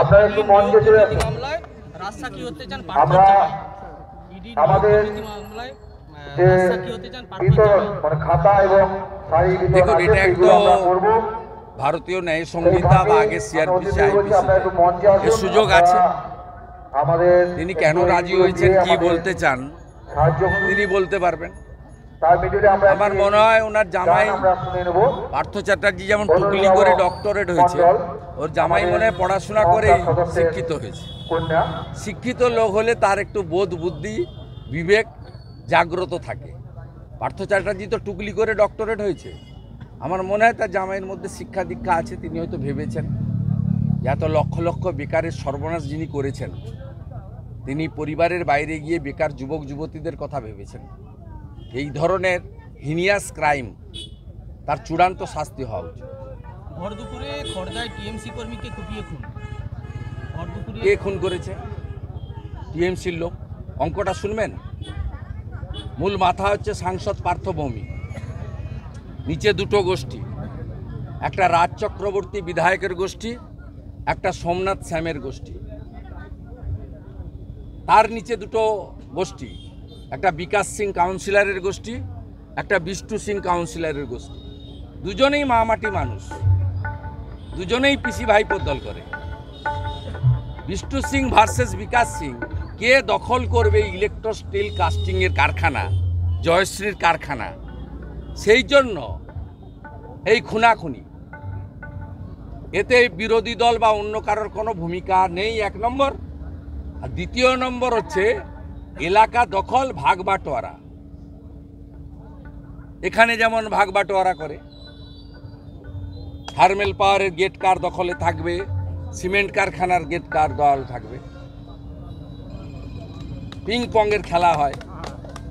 আপনারা একটু মঞ্চে চলে আসুন। মামলায় রাজসাক্ষী হতে চান আমরা আমাদের মামলায় যে রাজসাক্ষী হতে চান বিতরণ মানে খাতা এবং শাড়ি বিতরণ দেখুন, আছে, এটা সেগুলো আমরা করব। ভারতীয় ন্যায় সংহিতা বা আগে সিআরপিসি আপনারা একটু মঞ্চে এর আসুন। সুযোগ আছে। আমাদের তিনি কেন রাজি হয়েছেন, কি বলতে চান সাহায্য তিনি বলতে পারবেন। তার মিডিলে আমরা আমার মনে হয় ওনার জামাই আমরা শুনে নেব। পার্থ চ্যাটার্জি যেমন টুকলি করে ডক্টরেট হয়েছে, ওর জামাই মনে হয় পড়াশোনা করে শিক্ষিত হয়েছে। কন্যা শিক্ষিত লোক হলে তার একটু বোধ বুদ্ধি বিবেক জাগ্রত থাকে। পার্থ চ্যাটার্জি তো টুকলি করে ডক্টরেট হয়েছে। আমার মনে হয় তার জামাইয়ের মধ্যে শিক্ষা দীক্ষা আছে। তিনি হয়তো ভেবেছেন এত লক্ষ লক্ষ বেকারের সর্বনাশ যিনি করেছেন, তিনি পরিবারের বাইরে গিয়ে বেকার যুবক যুবতীদের কথা ভেবেছেন। এই ধরনের হিনিয়াস ক্রাইম তার চূড়ান্ত শাস্তি হওয়া উচিত। ভর দুপুরে খড়দায় টিএমসি কর্মীকে কুপিয়ে খুন। ভর দুপুরে কে খুন করেছে? টিএমসির লোক। অঙ্কটা শুনবেন। মূল মাথা হচ্ছে সাংসদ পার্থ ভৌমিক, নিচে দুটো গোষ্ঠী, একটা রাজ চক্রবর্তী বিধায়কের গোষ্ঠী, একটা সোমনাথ শ্যামের গোষ্ঠী। তার নিচে দুটো গোষ্ঠী, একটা বিকাশ সিং কাউন্সিলরের গোষ্ঠী, একটা বিষ্ণু সিং কাউন্সিলরের গোষ্ঠী। দুজনেই মামাটি মানুষ, দুজনেই পিসি ভাইপোর দল করে। বিষ্ণু সিং ভার্সেস বিকাশ সিং, কে দখল করবে ইলেকট্রো স্টিল কাস্টিংয়ের কারখানা, জয়শ্রীর কারখানা, সেই জন্য এই খুনাখুনি। এতে বিরোধী দল বা অন্য কারোর কোনো ভূমিকা নেই, এক নম্বর। আর দ্বিতীয় নম্বর হচ্ছে এলাকা দখল, ভাগ বাটোয়ারা। এখানে যেমন ভাগ বাটোয়ারা করে, থার্মেল পাওয়ারের গেট কার দখলে থাকবে, সিমেন্ট কারখানার গেট কার দল থাকবে। পিং পংয়ের খেলা হয়,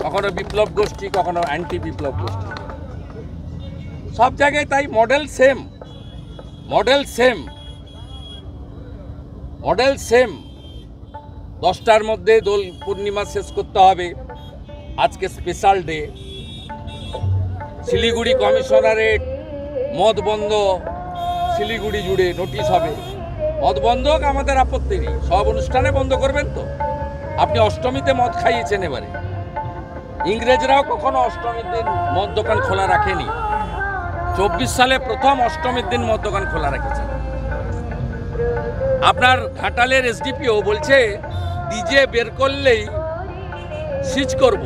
কখনো বিপ্লব গোষ্ঠী, কখনো অ্যান্টি বিপ্লব গোষ্ঠী। সব জায়গায় তাই model same, model same, model same. 10টার মধ্যে দোল পূর্ণিমা শেষ করতে হবে। আজকে স্পেশাল ডে। শিলিগুড়ি কমিশনারেট মদ বন্ধ, শিলিগুড়ি জুড়ে নোটিশ হবে। মদ বন্ধ হোক, আমাদের আপত্তি নেই, সব অনুষ্ঠানে বন্ধ করবেন তো। আপনি অষ্টমীতে মদ খাইয়েছেন এবারে। ইংরেজরাও কখনো অষ্টমীর দিন মদ দোকান খোলা রাখেনি। 24 সালে প্রথম অষ্টমীর দিন মদ দোকান খোলা রেখেছেন। আপনার ঘাটালের এসডিপিও বলছে ডিজে বের করলেই সিজ করব।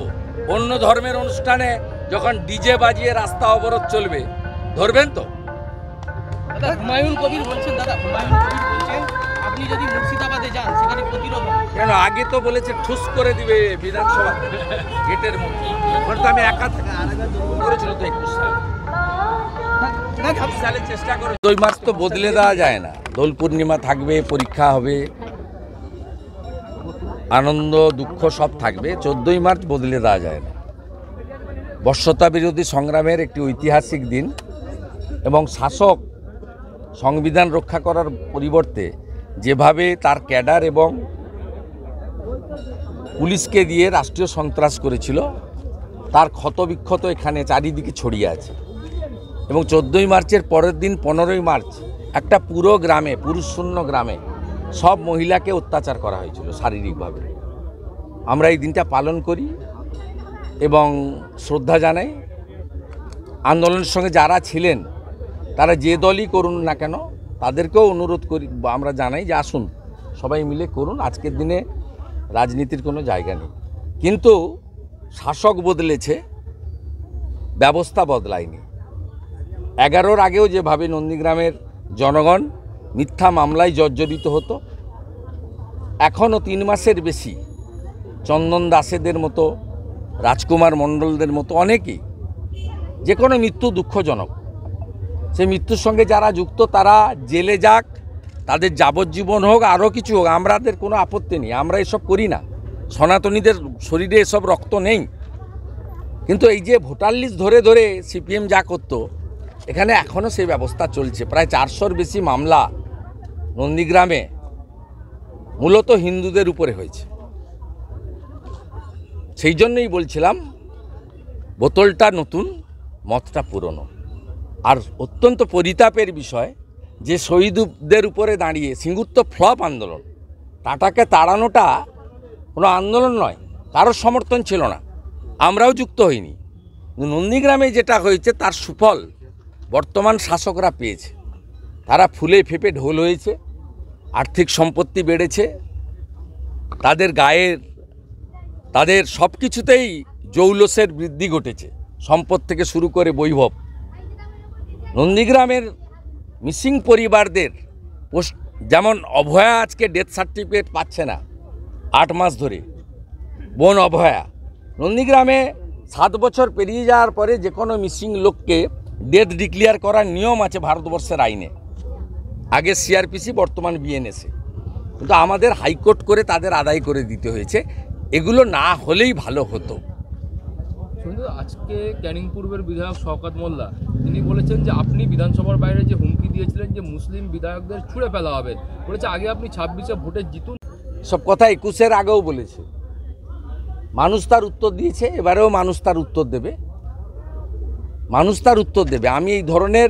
অন্য ধর্মের অনুষ্ঠানে যখন ডিজে বাজিয়ে রাস্তা অবরোধ চলবে, ধরবেন তো? দাদা হুমায়ুন কবির বলছেন, আপনি যদি মুর্শিদাবাদে যান সেখানে প্রতিরোধ হবে। কেন? আগে তো বলেছে ঠুস করে দিবে বিধানসভা গেটের মধ্যে। ওখানে তো আমি একা থাকা করেছিল তো 21 সালে চেষ্টা করে। 2 মাস তো বদলে দেওয়া যায় না। দোল পূর্ণিমা থাকবে, পরীক্ষা হবে, আনন্দ দুঃখ সব থাকবে। 14ই মার্চ বদলে দেওয়া যায় না। বর্ষতা বিরোধী সংগ্রামের একটি ঐতিহাসিক দিন, এবং শাসক সংবিধান রক্ষা করার পরিবর্তে যেভাবে তার ক্যাডার এবং পুলিশকে দিয়ে রাষ্ট্রীয় সন্ত্রাস করেছিল, তার ক্ষতবিক্ষত এখানে চারিদিকে ছড়িয়ে আছে। এবং 14ই মার্চের পরের দিন 15ই মার্চ একটা পুরো গ্রামে, পুরুষশূন্য গ্রামে সব মহিলাকে অত্যাচার করা হয়েছিল শারীরিকভাবে। আমরা এই দিনটা পালন করি এবং শ্রদ্ধা জানাই। আন্দোলনের সঙ্গে যারা ছিলেন, তারা যে দলই করুন না কেন, তাদেরকেও অনুরোধ করি, আমরা জানাই যে আসুন সবাই মিলে করুন। আজকের দিনে রাজনীতির কোনো জায়গা নেই। কিন্তু শাসক বদলেছে, ব্যবস্থা বদলায়নি। 11-র আগেও যেভাবে নন্দীগ্রামের জনগণ মিথ্যা মামলায় জর্জরিত হতো, এখনও 3 মাসের বেশি চন্দন দাসেদের মতো, রাজকুমার মণ্ডলদের মতো অনেকেই, যে কোনো মৃত্যু দুঃখজনক। সেই মৃত্যুর সঙ্গে যারা যুক্ত তারা জেলে যাক, তাদের যাবজ্জীবন হোক, আরও কিছু হোক, আমাদের কোনো আপত্তি নেই। আমরা এসব করি না, সনাতনীদের শরীরে এসব রক্ত নেই। কিন্তু এই যে ভোটার লিস্ট ধরে ধরে সিপিএম যা করতো, এখানে এখনও সেই ব্যবস্থা চলছে। প্রায় 400-র বেশি মামলা নন্দীগ্রামে মূলত হিন্দুদের উপরে হয়েছে। সেই জন্যই বলছিলাম বোতলটা নতুন, মদটা পুরনো। আর অত্যন্ত পরিতাপের বিষয়, যে শহীদদের উপরে দাঁড়িয়ে সিঙ্গুর তো ফ্লপ আন্দোলন, টাটাকে তাড়ানোটা কোনো আন্দোলন নয়, কারোর সমর্থন ছিল না, আমরাও যুক্ত হইনি। নন্দীগ্রামে যেটা হয়েছে তার সুফল বর্তমান শাসকরা পেয়েছে। তারা ফুলে ফেপে ঢোল হয়েছে, আর্থিক সম্পত্তি বেড়েছে, তাদের গায়ের তাদের সব কিছুতেই জৌলসের বৃদ্ধি ঘটেছে, সম্পদ থেকে শুরু করে বৈভব। নন্দীগ্রামের মিসিং পরিবারদের যেমন অভয়া আজকে ডেথ সার্টিফিকেট পাচ্ছে না 8 মাস ধরে, বোন অভয়া। নন্দীগ্রামে 7 বছর পেরিয়ে যাওয়ার পরে যে কোনো মিসিং লোককে ডেথ ডিক্লেয়ার করার নিয়ম আছে ভারতবর্ষের আইনে, আগে সিআরপিসি, বর্তমান বিএনএসএ, কিন্তু আমাদের হাইকোর্ট করে তাদের আদায় করে দিতে হয়েছে। এগুলো না হলেই ভালো হতো। শুধু আজকে ক্যানিং পূর্বের বিধায়ক শওকত মোল্লা তিনি বলেছেন যে আপনি বিধানসভার বাইরে যে হুমকি দিয়েছিলেন যে মুসলিম বিধায়কদের ছুঁড়ে ফেলা হবে, বলেছে আগে আপনি 26-এ ভোটে জিতুন। সব কথা 21-এর আগেও বলেছে, মানুষ তার উত্তর দিয়েছে, এবারেও মানুষ তার উত্তর দেবে, মানুষ তার উত্তর দেবে। আমি এই ধরনের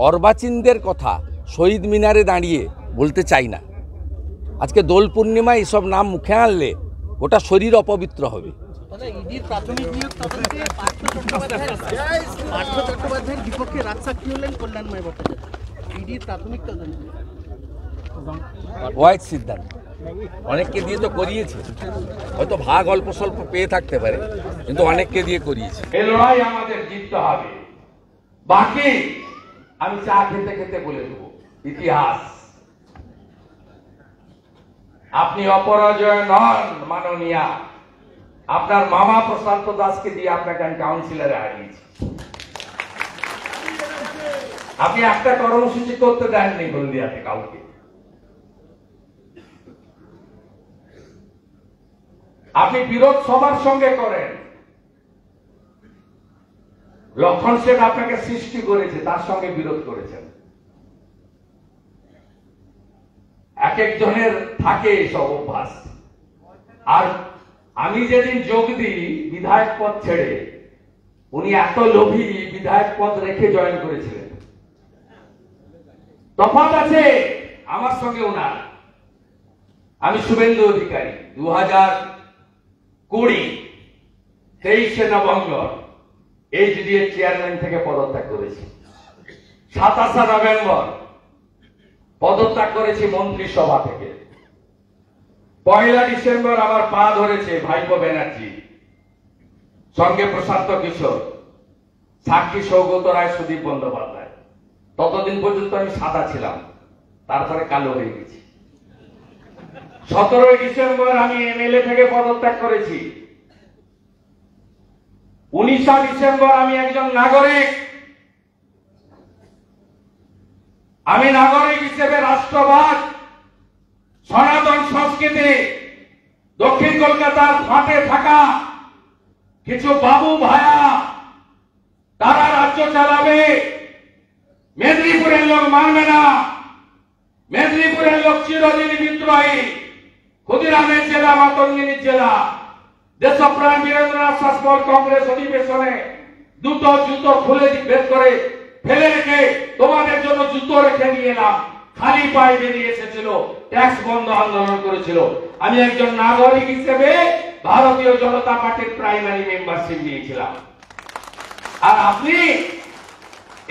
অর্বাচীনদের কথা শহীদ মিনারে দাঁড়িয়ে বলতে চাই না। আজকে দোল পূর্ণিমায় এসব নাম মুখে আনলে ওটা শরীর অপবিত্র হবে। ইডির প্রাথমিক নিয়োগ তদন্তে পার্থ চট্টোপাধ্যায়ের বিপক্ষে রাজসাক্ষী হলেন কল্যাণময় ভট্টাচার্য। ইডির প্রাথমিক তদন্ত ওয়াইড সিদ্ধান্ত, অনেককে দিয়ে তো করিয়েছে, হয়তো ভাগ অল্প স্বল্প পেয়ে থাকতে পারে, কিন্তু অনেককে দিয়ে করিয়েছে। এই লড়াই আমাদের জিততে হবে। বাকি আমি চা খেতে খেতে বলে দেবো ইতিহাস। আপনি অপরাজয় নন মাননীয়া। আপনার মামা প্রশান্ত দাসকে দিয়ে আপনাকে আমি কাউন্সিলরে হারিয়েছি। আপনি একটা কর্মসূচি করতে দেননি হলদিয়াতে কাউকে। আপনি বিরোধ সবার সঙ্গে করেন। লক্ষণ শেঠ আপনাকে সৃষ্টি করেছে, তার সঙ্গে বিরোধ করেছেন। এক একজনের থাকে সব অভ্যাস। আর আমি যেদিন যোগ দিই বিধায়ক পদ ছেড়ে, উনি এত লোভী বিধায়ক পদ রেখে জয়েন করেছিলেন। তফাৎ আছে আমার সঙ্গে ওনার। আমি Suvendu Adhikari 2020 23শে November HDA chairman থেকে পদত্যাগ করেছি। 27শে নভেম্বর পদত্যাগ করেছি মন্ত্রিসভা থেকে। 1 ডিসেম্বর আমার পা ধরেছে ভাইপো ব্যানার্জি, সঙ্গে প্রশান্ত কিশোর, সাক্ষী সৌগত রায়, সুদীপ বন্দ্যোপাধ্যায়। ততদিন পর্যন্ত আমি সাদা ছিলাম, তারপরে কালো হয়ে গেছি। 17 ডিসেম্বর আমি এমএলএ থেকে পদত্যাগ করেছি। 19 ডিসেম্বর আমি একজন নাগরিক। আমি নাগরিক হিসেবে রাষ্ট্রবাদ, সনাতন সংস্কৃতি, দক্ষিণ কলকাতার ফাটে থাকা কিছু বাবু ভায়া তারা রাজ্য চালাবে, মেদিনীপুরের লোক মানবে না। মেদিনীপুরের লোক চিরদিন বিদ্রোহী। ক্ষুদিরামের জেলা, মাতঙ্গিনীর জেলা। দেশপ্রাণ বীরেন্দ্রনাথ শাসমল কংগ্রেস অধিবেশনে দুটো জুতো খুলে বের করে ফেলে রেখে তোমাদের জন্য জুতো রেখে নিয়ে এলাম। খালি পায়ে বেরিয়ে এসেছিল, ট্যাক্স বন্ধ আন্দোলন করেছিল। আমি একজন নাগরিক হিসেবে ভারতীয় জনতা পার্টির প্রাইমারি মেম্বারশিপ নিয়েছিলাম। আর আপনি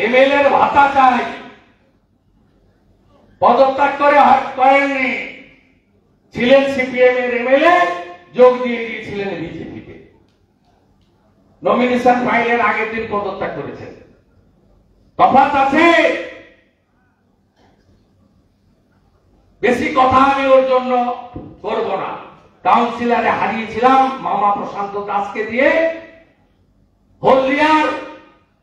এমএলএ এর ভাতা চাই, পদত্যাগ করেননি। ছিলেন সিপিএম এর এমএলএ, যোগ দিয়ে দিয়েছিলেন বিজেপিতে। নমিনেশন ফাইলের আগের দিন পদত্যাগ করেছেন। তফাৎ আছে। বেশি কথা আমি ওর জন্য করব না। কাউন্সিলরে হারিয়েছিলাম মামা প্রশান্ত দাসকে দিয়ে। হলদিয়ার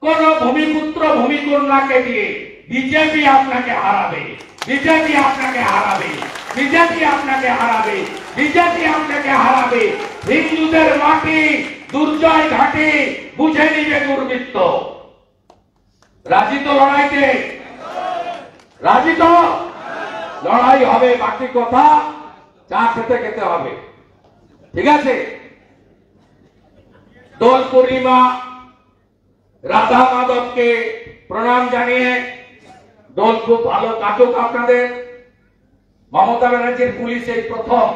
কোন ভূমিপুত্র ভূমিকন্যাকে দিয়ে বিজেপি আপনাকে হারাবে, বিজেপি আপনাকে হারাবে, বিজেপি আপনাকে হারাবে, বিজেপি আপনাকে হারাবে। হিন্দুদের মাটি, দুর্জয় ঘাটে বুঝে নিবে দুর্বৃত্ত। রাজি তো লড়াইতে? রাজি তো? লড়াই হবে, বাকি কথা চা খেতে খেতে হবে। ঠিক আছে? দোল পূর্ণিমা, রাধা মাধবকে প্রণাম জানিয়ে দল খুব ভালো কাটুক আপনাদের। মমতা ব্যানার্জির পুলিশ এই প্রথম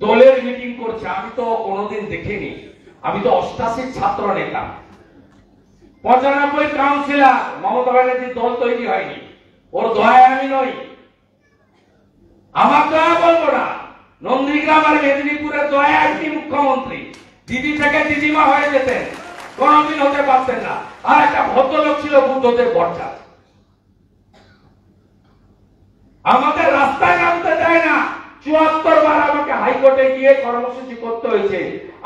দলের মিটিং করছে, আমি তো কোনোদিন দেখিনি। আমি তো 88 ছাত্র নেতা, 95 কাউন্সিলর। মমতা ব্যানার্জির দল তৈরি হয়নি, ওর দয়ায় আমি নই। আমার দয়া বলবো না, নন্দীগ্রাম আর মেদিনীপুরের দয়ায় আপনি মুখ্যমন্ত্রী। দিদি থেকে দিদিমা হয়ে যেতেন, কোনদিন হতে পারতেন না। আর একটা ভদ্রলোক ছিল বুদ্ধদেব ভট্টাচার্য, আমাদের রাস্তায় নামতে দেয় না। 74 বার আমাকে হাইকোর্টে গিয়ে কর্মসূচি করতে হয়েছে।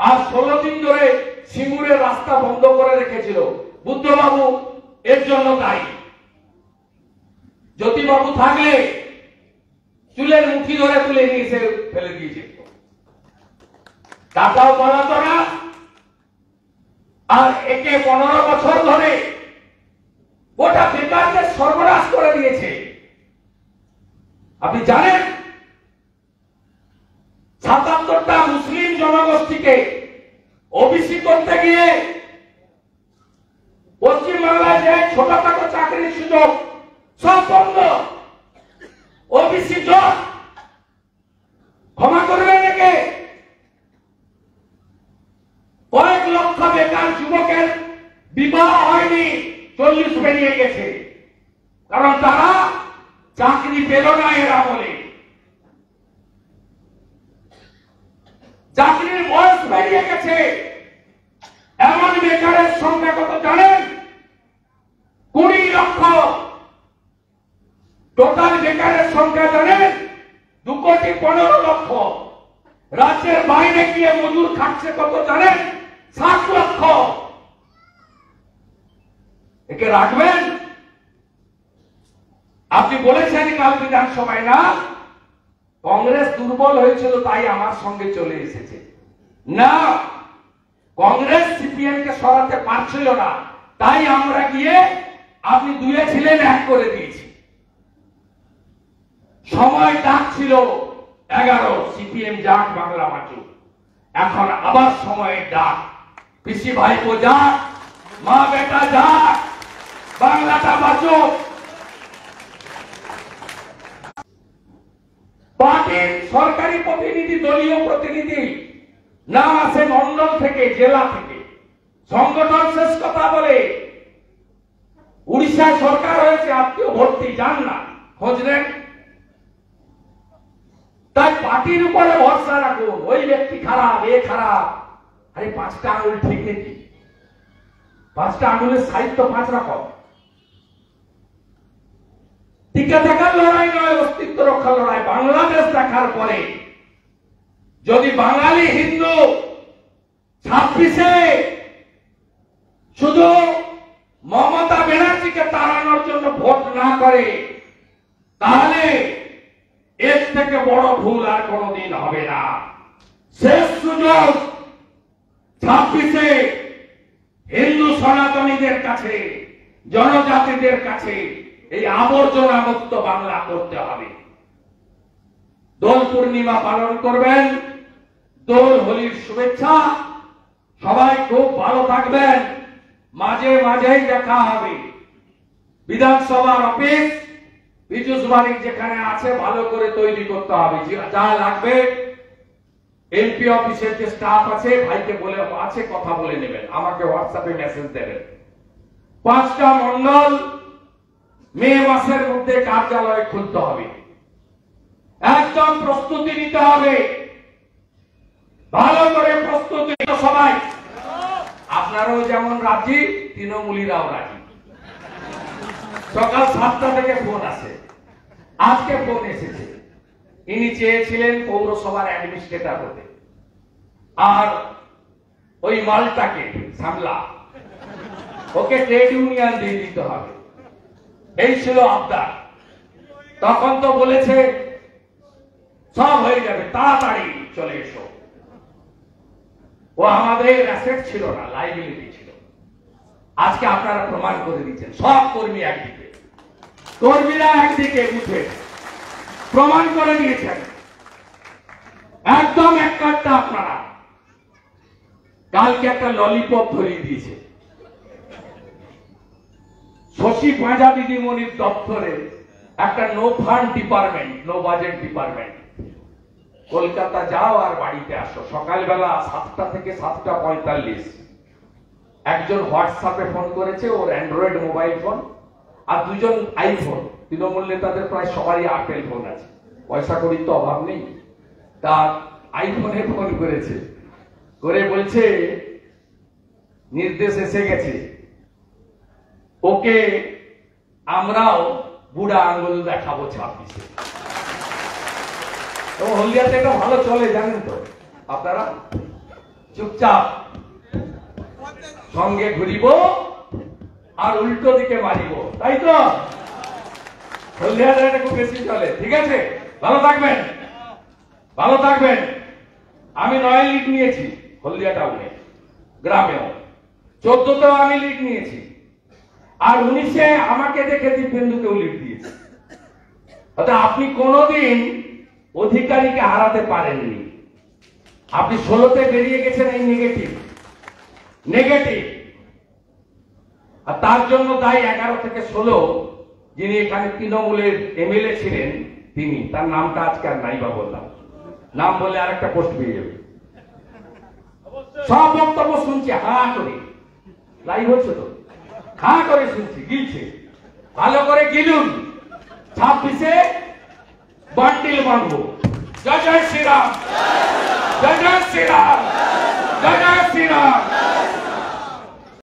আর 16 দিন ধরে সিঙ্গুরের রাস্তা বন্ধ করে রেখেছিল বুদ্ধবাবু, এর জন্য দায়ী। জ্যোতিবাবু থাকলে চুলের মুঠি ধরে তুলে নিয়ে এসে ফেলে দিয়েছে, টাকাও বলাতো না। আর একে 15 বছর ধরে গোটা বেকারদের সর্বনাশ করে দিয়েছে। আপনি জানেন 77টা মুসলিম জনগোষ্ঠীকে ওবিসি করতে গিয়ে পশ্চিমবাংলায় যে ছোটখাটো চাকরির সুযোগ সব বন্ধ। ওবিসি জট ক্ষমা করবেন একে। কয়েক লক্ষ বেকার যুবকের বিবাহ হয়নি, 40 পেরিয়ে গেছে, কারণ তারা চাকরি পেল না এর আমলে। চাকরির বয়স বেরিয়ে গেছে। এমন বেকারের সংখ্যা কত জানেন? 20 লক্ষ। টোটাল বেকারের সংখ্যা জানেন? 2,15,00,000। রাজ্যের বাইরে গিয়ে মজুর খাচ্ছে কত জানেন? 7 লক্ষ। একে রাখবেন? আপনি বলেছেন কাল বিধানসভায় না কংগ্রেস দুর্বল হয়েছিল তাই আমার সঙ্গে চলে এসেছে। না, কংগ্রেস সিপিএম কে সরাতে পারছিল না, তাই আমরা গিয়ে আপনি 2 ছিলেন 1 করে দিয়েছি। সময় ডাক ছিল 11, সিপিএম যাক, বাংলা বাঁচুক। এখন আবার সময়ের ডাক, পিসি ভাইপো যাক, মা বেটা যাক, বাংলাটা বাঁচুক। পার্টির সরকারি প্রতিনিধি, দলীয় প্রতিনিধি না আসে মন্ডল থেকে, জেলা থেকে। সংগঠন শেষ কথা বলে উড়িষ্যায় সরকার হয়েছে, আত্মীয় ভর্তি, যান না, খোঁজ নেন। তাই পার্টির উপরে ভরসা রাখুন। ওই ব্যক্তি খারাপ, এ খারাপ। আরে 5টা আঙুল ঠিক নাকি? 5টা আঙুলের সাইজ তো 5 রকম। টিকে থাকার লড়াই নয়, অস্তিত্ব রক্ষার লড়াই। বাংলাদেশ দেখার পরে যদি বাঙালি হিন্দু 26-এ শুধু মমতা ব্যানার্জিকে তাড়ানোর জন্য ভোট না করে, তাহলে এর থেকে বড় ভুল আর কোনদিন হবে না। শেষ সুযোগ 26-এ হিন্দু সনাতনীদের কাছে, জনজাতিদের কাছে এই আবর্জনা মুক্ত বাংলা করতে হবে। দোল পূর্ণিমা পালন করবেন, দোল হোলির শুভেচ্ছা। সবাই খুব ভালো থাকবেন, মাঝে মাঝেই দেখা হবে। বিধানসভার অফিস পীযুষ বাড়ি যেখানে আছে ভালো করে তৈরি করতে হবে। যা লাগবে এমপি অফিসের যে স্টাফ আছে ভাইকে বলে আছে, কথা বলে নেবেন, আমাকে হোয়াটসঅ্যাপে মেসেজ দেবেন। 5টা মন্ডল মে মাসের মধ্যে কার্যালয় খুলতে হবে। একদম প্রস্তুতি নিতে হবে, ভালো করে প্রস্তুতি। সবাই আপনারাও যেমন রাজি, তৃণমূলীরাও রাজি। সকাল 7টা থেকে ফোন আসে, আজকে ফোন এসেছে। ইনি চেয়েছিলেন পৌরসভার অ্যাডমিনিস্ট্রেটর হতে, আর ওই মালটাকে সামলা, ওকে ট্রেড ইউনিয়ন দিয়ে দিতে হবে, এই ছিল আবদার। তখন তো বলেছে সব হয়ে যাবে, তাড়াতাড়ি চলে এসো। ও আমাদের অ্যাসেট ছিল না, লাইবিলিটি ছিল। আজকে আপনারা প্রমাণ করে দিচ্ছেন। সব কর্মী একদিকে, কর্মীরা একদিকে উঠে প্রমাণ করে দিয়েছেন। একদম এক কাটটা আপনারা। কালকে একটা ললিপপ ধরিয়ে দিয়েছে, শশী পাঁজা দিদিমণির দপ্তরে একটা no fund department, no budget department. Kolkata যাও আর বাড়িতে আসো, সকালবেলা 7টা থেকে 7টা 45 একজন হোয়াটসঅ্যাপে ফোন করেছে, ওর অ্যান্ড্রয়েড মোবাইল ফোন, আর দুজন আইফোন। তৃণমূল নেতাদের প্রায় সবারই আপেল ফোন আছে, পয়সা কড়ির তো অভাব নেই। তার আইফোনে ফোন করেছে, করে বলছে নির্দেশ এসে গেছে, ওকে আমরাও বুড়া আঙ্গুল দেখাবো 26-এ। হলদিয়াতে এটা ভালো চলে জানেন তো আপনারা, চুপচাপ সঙ্গে ঘুরিব আর উল্টো দিকে মারিব, তাই তো? হলদিয়াতে এটা খুব বেশি চলে। ঠিক আছে, ভালো থাকবেন, ভালো থাকবেন। আমি 9 লিড নিয়েছি হলদিয়া টাউনে, গ্রামেও 14তেও আমি লিড নিয়েছি, আর 19-এ আমাকে দেখে দিব্যেন্দুকেও লিড দিয়েছে। অর্থাৎ আপনি কোনোদিন অধিকারীকে হারাতে পারেননি। আপনি 16তে বেরিয়ে গেছেন এই নেগেটিভ, আর তার জন্য দায়ী 11 থেকে 16 যিনি এখানে তৃণমূলের এমএলএ ছিলেন তিনি, তার নামটা আজকে আর নাই বা বললাম, নাম বলে আরেকটা পোস্ট পেয়ে যাবে। সব বক্তব্য শুনছি হা করে, লাইভ হচ্ছে তো, হা করে শুনছি, গিলছে, ভালো করে গিলুন। 26-এ বান্ডিল বাঁধবো। জয় জয় শ্রীরাম, জয় জয় শ্রীরাম, জয় জয় শ্রীরাম।